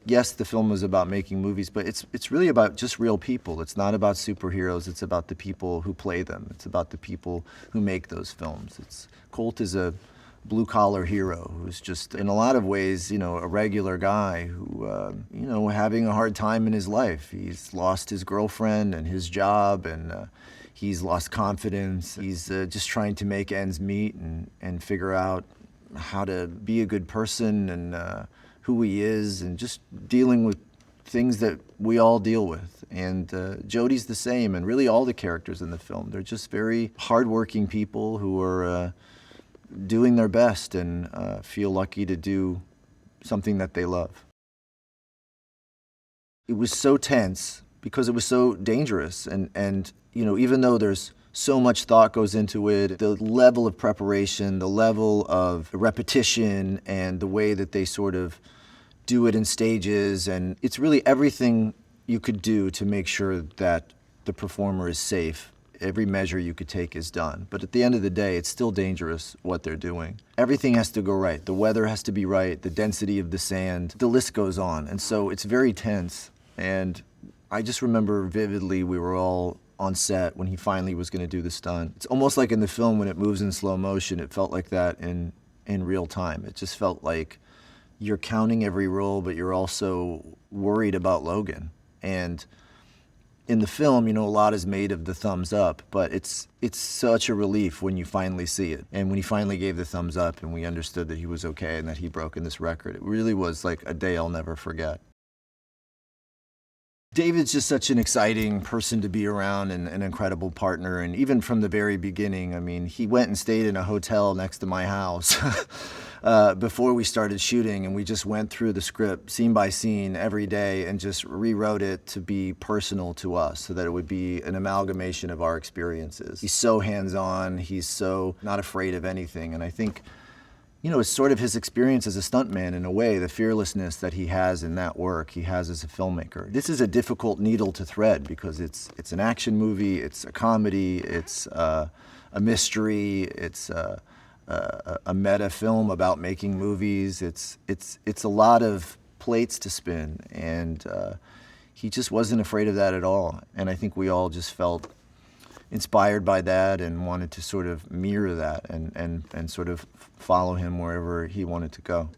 yes, the film was about making movies, but it's really about just real people. It's not about superheroes. It's about the people who play them. It's about the people who make those films. Colt is a blue-collar hero who's just, in a lot of ways, a regular guy who, having a hard time in his life. He's lost his girlfriend and his job, and he's lost confidence. He's just trying to make ends meet and figure out how to be a good person and who he is, and just dealing with things that we all deal with. And Jody's the same, and really all the characters in the film. They're just very hardworking people who are doing their best and feel lucky to do something that they love. It was so tense because it was so dangerous, and even though there's so much thought goes into it, the level of preparation, the level of repetition, and the way that they sort of do it in stages, and it's really everything you could do to make sure that the performer is safe. Every measure you could take is done. But at the end of the day, it's still dangerous what they're doing. Everything has to go right. The weather has to be right, the density of the sand, the list goes on. And so it's very tense. And I just remember vividly we were all on set when he finally was going to do the stunt. It's almost like in the film when it moves in slow motion, it felt like that in real time. It just felt like you're counting every roll, but you're also worried about Logan. And in the film, a lot is made of the thumbs up, but it's such a relief when you finally see it. And when he finally gave the thumbs up and we understood that he was okay and that he'd broken this record, it really was like a day I'll never forget. David's just such an exciting person to be around and an incredible partner. And even from the very beginning, he went and stayed in a hotel next to my house before we started shooting, and we just went through the script scene by scene every day and just rewrote it to be personal to us so that it would be an amalgamation of our experiences. He's so hands-on, he's so not afraid of anything, and I think it's sort of his experience as a stuntman in a way, the fearlessness that he has in that work, he has as a filmmaker. This is a difficult needle to thread because it's an action movie, it's a comedy, it's a mystery, it's a meta film about making movies. It's a lot of plates to spin, and he just wasn't afraid of that at all. And I think we all just felt inspired by that and wanted to sort of mirror that and sort of follow him wherever he wanted to go.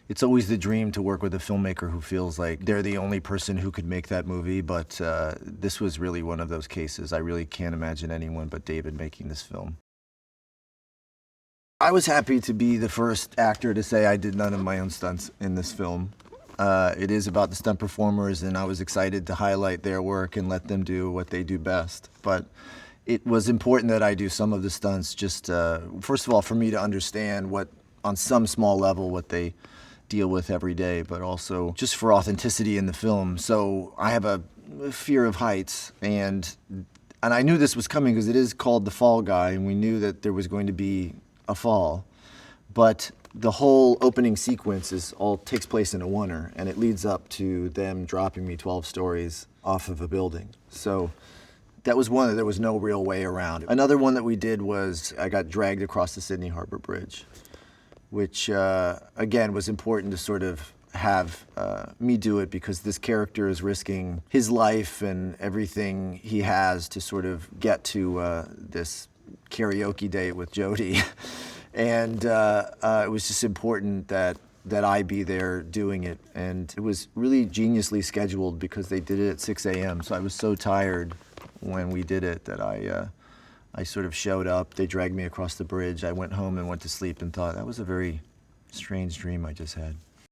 It's always the dream to work with a filmmaker who feels like they're the only person who could make that movie, but this was really one of those cases. I really can't imagine anyone but David making this film. I was happy to be the first actor to say I did none of my own stunts in this film. It is about the stunt performers, and I was excited to highlight their work and let them do what they do best. But it was important that I do some of the stunts just, first of all, for me to understand on some small level, what they deal with every day, but also just for authenticity in the film. So I have a fear of heights, and I knew this was coming because it is called The Fall Guy, and we knew that there was going to be a fall. But the whole opening sequence all takes place in a oneer, and it leads up to them dropping me 12 stories off of a building. So that was one that there was no real way around. Another one that we did was I got dragged across the Sydney Harbor Bridge, which again was important to sort of have me do it because this character is risking his life and everything he has to sort of get to this karaoke date with Jody. And it was just important that I be there doing it. And it was really geniusly scheduled because they did it at 6 a.m. So I was so tired when we did it that I sort of showed up. They dragged me across the bridge. I went home and went to sleep and thought, that was a very strange dream I just had.